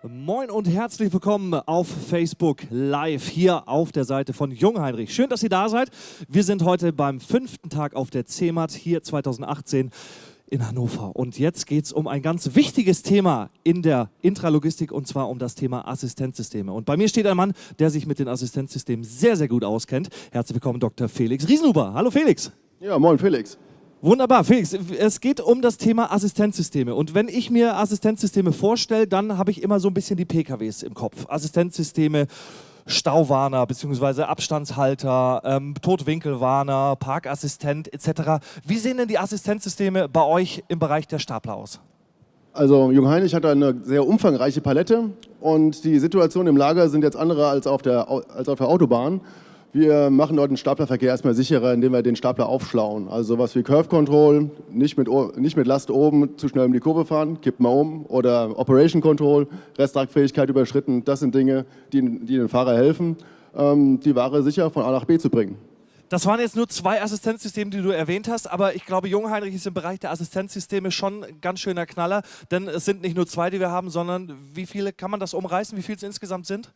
Moin und herzlich willkommen auf Facebook Live hier auf der Seite von Jungheinrich. Schön, dass ihr da seid. Wir sind heute beim 5. Tag auf der CeMAT hier 2018 in Hannover. Und jetzt geht es um ein ganz wichtiges Thema in der Intralogistik und zwar um das Thema Assistenzsysteme. Und bei mir steht ein Mann, der sich mit den Assistenzsystemen sehr, sehr gut auskennt. Herzlich willkommen, Dr. Felix Riesenhuber. Hallo Felix. Ja, moin Felix. Wunderbar, Felix, es geht um das Thema Assistenzsysteme und wenn ich mir Assistenzsysteme vorstelle, dann habe ich immer so ein bisschen die PKWs im Kopf. Assistenzsysteme, Stauwarner bzw. Abstandshalter, Totwinkelwarner, Parkassistent etc. Wie sehen denn die Assistenzsysteme bei euch im Bereich der Stapler aus? Also Jungheinrich hat eine sehr umfangreiche Palette und die Situationen im Lager sind jetzt andere als auf der Autobahn. Wir machen dort den Staplerverkehr erstmal sicherer, indem wir den Stapler aufschlauen. Also sowas wie Curve Control, nicht mit Last oben zu schnell um die Kurve fahren, kippt mal um. Oder Operation Control, Resttragfähigkeit überschritten. Das sind Dinge, die dem Fahrer helfen, die Ware sicher von A nach B zu bringen. Das waren jetzt nur 2 Assistenzsysteme, die du erwähnt hast, aber ich glaube, Jungheinrich ist im Bereich der Assistenzsysteme schon ein ganz schöner Knaller, denn es sind nicht nur 2, die wir haben, sondern wie viele, kann man das umreißen, wie viele es insgesamt sind?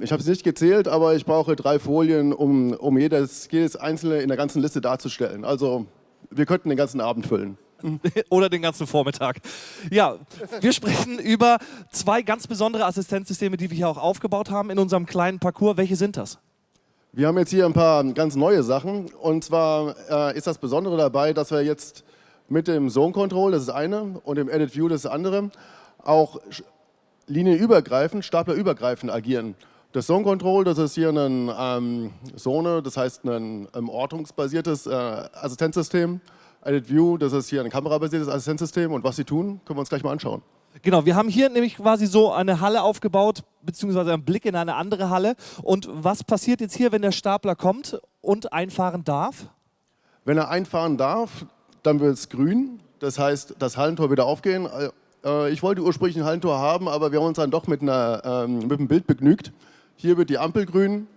Ich habe es nicht gezählt, aber ich brauche 3 Folien, um jedes einzelne in der ganzen Liste darzustellen. Also wir könnten den ganzen Abend füllen. Oder den ganzen Vormittag. Ja, wir sprechen über 2 ganz besondere Assistenzsysteme, die wir hier auch aufgebaut haben in unserem kleinen Parcours. Welche sind das? Wir haben jetzt hier ein paar ganz neue Sachen. Und zwar ist das Besondere dabei, dass wir jetzt mit dem Zone Control, das ist eine, und dem Edit View, das ist das andere, auch linienübergreifend, staplerübergreifend agieren. Das Zone Control, das ist hier eine Zone, das heißt ein ortungsbasiertes Assistenzsystem. Edit View, das ist hier ein kamerabasiertes Assistenzsystem und was sie tun, können wir uns gleich mal anschauen. Genau, wir haben hier nämlich quasi so eine Halle aufgebaut, beziehungsweise einen Blick in eine andere Halle. Und was passiert jetzt hier, wenn der Stapler kommt und einfahren darf? Wenn er einfahren darf, dann wird es grün, das heißt, das Hallentor wird aufgehen. Ich wollte ursprünglich ein Hallentor haben, aber wir haben uns dann doch mit einem Bild begnügt. Hier wird die Ampel grün,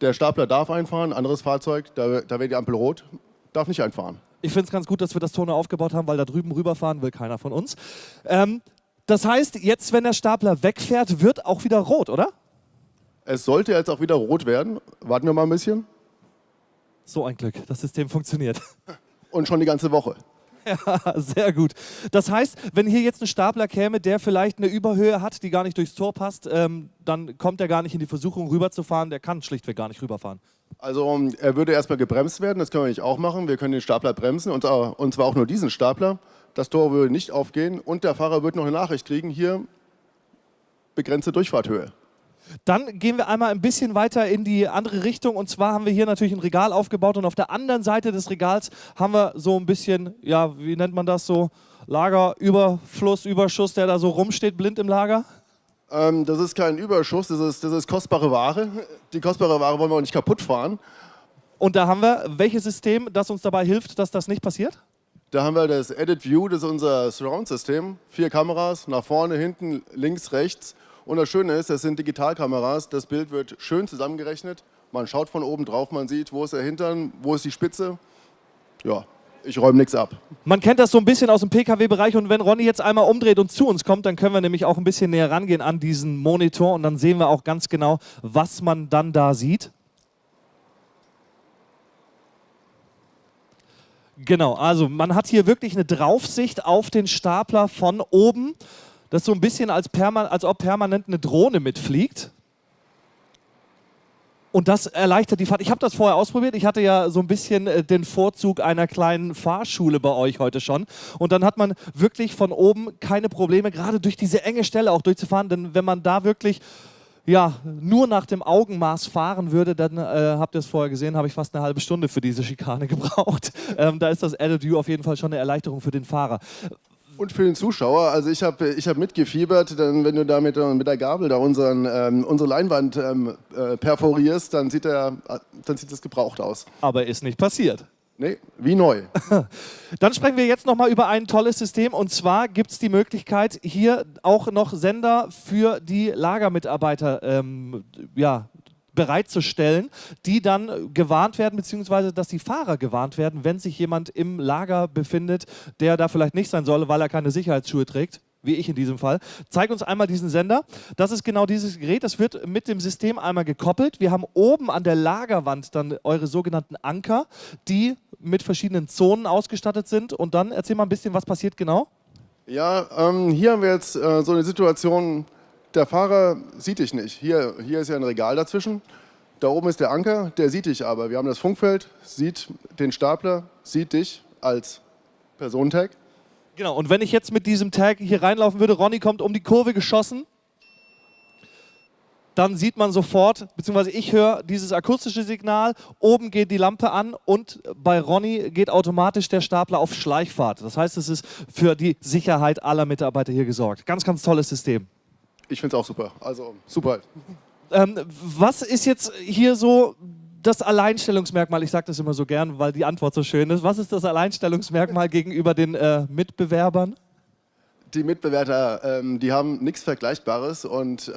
der Stapler darf einfahren, anderes Fahrzeug, da wird die Ampel rot, darf nicht einfahren. Ich finde es ganz gut, dass wir das Tor aufgebaut haben, weil da drüben rüberfahren will keiner von uns. Das heißt, jetzt, wenn der Stapler wegfährt, wird auch wieder rot, oder? Es sollte jetzt auch wieder rot werden. Warten wir mal ein bisschen. So ein Glück, das System funktioniert. Und schon die ganze Woche. Ja, sehr gut. Das heißt, wenn hier jetzt ein Stapler käme, der vielleicht eine Überhöhe hat, die gar nicht durchs Tor passt, dann kommt er gar nicht in die Versuchung rüberzufahren, der kann schlichtweg gar nicht rüberfahren. Also er würde erstmal gebremst werden, das können wir nicht auch machen. Wir können den Stapler bremsen und zwar auch nur diesen Stapler. Das Tor würde nicht aufgehen und der Fahrer würde noch eine Nachricht kriegen, hier begrenzte Durchfahrthöhe. Dann gehen wir einmal ein bisschen weiter in die andere Richtung und zwar haben wir hier natürlich ein Regal aufgebaut und auf der anderen Seite des Regals haben wir so ein bisschen, ja, wie nennt man das so, Lagerüberfluss, Überschuss, der da so rumsteht, blind im Lager? Das ist kein Überschuss, das ist kostbare Ware. Die kostbare Ware wollen wir auch nicht kaputt fahren. Und da haben wir welches System, das uns dabei hilft, dass das nicht passiert? Da haben wir das Edit View, das ist unser Surround-System. 4 Kameras, nach vorne, hinten, links, rechts. Und das Schöne ist, das sind Digitalkameras, das Bild wird schön zusammengerechnet. Man schaut von oben drauf, man sieht, wo ist der Hintern, wo ist die Spitze. Ja, ich räume nichts ab. Man kennt das so ein bisschen aus dem PKW-Bereich und wenn Ronny jetzt einmal umdreht und zu uns kommt, dann können wir nämlich auch ein bisschen näher rangehen an diesen Monitor und dann sehen wir auch ganz genau, was man dann da sieht. Genau, also man hat hier wirklich eine Draufsicht auf den Stapler von oben. Das ist so ein bisschen als ob permanent eine Drohne mitfliegt. Und das erleichtert die Fahrt. Ich habe das vorher ausprobiert. Ich hatte ja so ein bisschen den Vorzug einer kleinen Fahrschule bei euch heute schon. Und dann hat man wirklich von oben keine Probleme, gerade durch diese enge Stelle auch durchzufahren. Denn wenn man da wirklich ja, nur nach dem Augenmaß fahren würde, dann habt ihr es vorher gesehen, habe ich fast eine halbe Stunde für diese Schikane gebraucht. Da ist das Edit View auf jeden Fall schon eine Erleichterung für den Fahrer. Und für den Zuschauer, also ich hab mitgefiebert, denn wenn du da mit der Gabel da unsere Leinwand perforierst, dann sieht es gebraucht aus. Aber ist nicht passiert. Nee, wie neu. Dann sprechen wir jetzt nochmal über ein tolles System und zwar gibt es die Möglichkeit, hier auch noch Sender für die Lagermitarbeiter bereitzustellen, die dann gewarnt werden, beziehungsweise dass die Fahrer gewarnt werden, wenn sich jemand im Lager befindet, der da vielleicht nicht sein soll, weil er keine Sicherheitsschuhe trägt. wie ich in diesem Fall. Zeig uns einmal diesen Sender. Das ist genau dieses Gerät. Das wird mit dem System einmal gekoppelt. Wir haben oben an der Lagerwand dann eure sogenannten Anker, die mit verschiedenen Zonen ausgestattet sind. Und dann erzähl mal ein bisschen, was passiert genau. Ja, hier haben wir jetzt so eine Situation, der Fahrer sieht dich nicht. Hier ist ja ein Regal dazwischen. Da oben ist der Anker, der sieht dich aber. Wir haben das Funkfeld, sieht den Stapler, sieht dich als Personentag. Genau, und wenn ich jetzt mit diesem Tag hier reinlaufen würde, Ronny kommt um die Kurve geschossen, dann sieht man sofort, beziehungsweise ich höre dieses akustische Signal, oben geht die Lampe an und bei Ronny geht automatisch der Stapler auf Schleichfahrt. Das heißt, es ist für die Sicherheit aller Mitarbeiter hier gesorgt. Ganz, ganz tolles System. Ich finde es auch super, also super. Was ist jetzt hier so das Alleinstellungsmerkmal? Ich sage das immer so gern, weil die Antwort so schön ist. Was ist das Alleinstellungsmerkmal gegenüber den Mitbewerbern? Die Mitbewerber, die haben nichts Vergleichbares und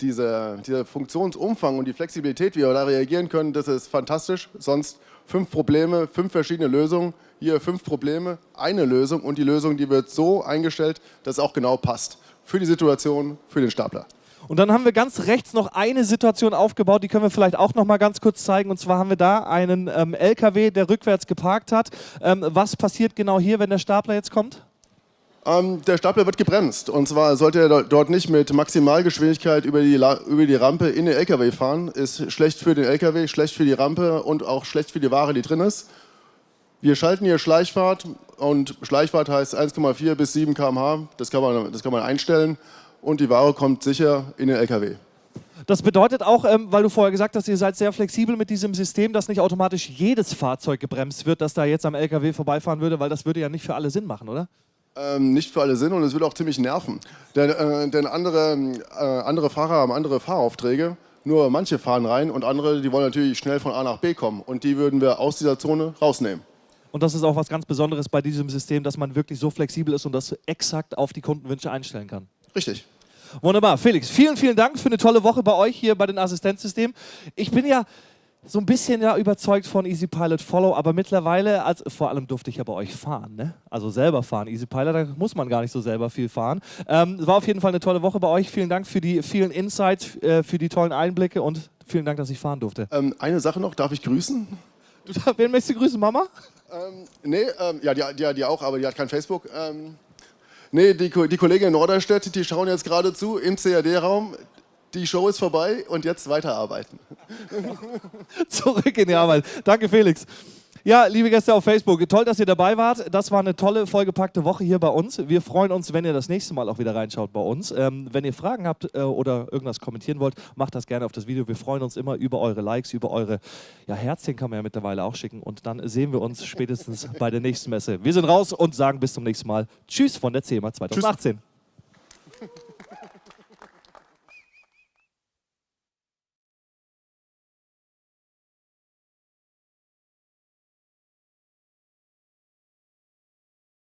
dieser Funktionsumfang und die Flexibilität, wie wir da reagieren können, das ist fantastisch. Sonst 5 Probleme, 5 verschiedene Lösungen. Hier 5 Probleme, eine Lösung und die Lösung, die wird so eingestellt, dass es auch genau passt. Für die Situation, für den Stapler. Und dann haben wir ganz rechts noch eine Situation aufgebaut, die können wir vielleicht auch noch mal ganz kurz zeigen. Und zwar haben wir da einen LKW, der rückwärts geparkt hat. Was passiert genau hier, wenn der Stapler jetzt kommt? Der Stapler wird gebremst. Und zwar sollte er dort nicht mit Maximalgeschwindigkeit über die Rampe in den LKW fahren. Ist schlecht für den LKW, schlecht für die Rampe und auch schlecht für die Ware, die drin ist. Wir schalten hier Schleichfahrt und Schleichfahrt heißt 1,4 bis 7 km/h. Das kann man einstellen. Und die Ware kommt sicher in den LKW. Das bedeutet auch, weil du vorher gesagt hast, ihr seid sehr flexibel mit diesem System, dass nicht automatisch jedes Fahrzeug gebremst wird, das da jetzt am LKW vorbeifahren würde, weil das würde ja nicht für alle Sinn machen, oder? Nicht für alle Sinn und es würde auch ziemlich nerven. Denn andere Fahrer haben andere Fahraufträge, nur manche fahren rein und andere, die wollen natürlich schnell von A nach B kommen. Und die würden wir aus dieser Zone rausnehmen. Und das ist auch was ganz Besonderes bei diesem System, dass man wirklich so flexibel ist und das exakt auf die Kundenwünsche einstellen kann. Richtig. Wunderbar. Felix, vielen, vielen Dank für eine tolle Woche bei euch hier bei den Assistenzsystemen. Ich bin ja so ein bisschen überzeugt von EasyPilot Follow, aber mittlerweile, vor allem durfte ich ja bei euch fahren, ne? Also selber fahren. EasyPilot, da muss man gar nicht so selber viel fahren. War auf jeden Fall eine tolle Woche bei euch. Vielen Dank für die vielen Insights, für die tollen Einblicke und vielen Dank, dass ich fahren durfte. Eine Sache noch, darf ich grüßen? Wen möchtest du grüßen, Mama? Nee, ja, die auch, aber die hat kein Facebook. Nee, die Kollegen in Norderstedt, die schauen jetzt gerade zu im CAD-Raum. Die Show ist vorbei und jetzt weiterarbeiten. Zurück in die Arbeit. Danke, Felix. Ja, liebe Gäste auf Facebook, toll, dass ihr dabei wart. Das war eine tolle, vollgepackte Woche hier bei uns. Wir freuen uns, wenn ihr das nächste Mal auch wieder reinschaut bei uns. Wenn ihr Fragen habt oder irgendwas kommentieren wollt, macht das gerne auf das Video. Wir freuen uns immer über eure Likes, über eure Herzchen kann man ja mittlerweile auch schicken. Und dann sehen wir uns spätestens bei der nächsten Messe. Wir sind raus und sagen bis zum nächsten Mal. Tschüss von der CEMA 2018. Tschüss.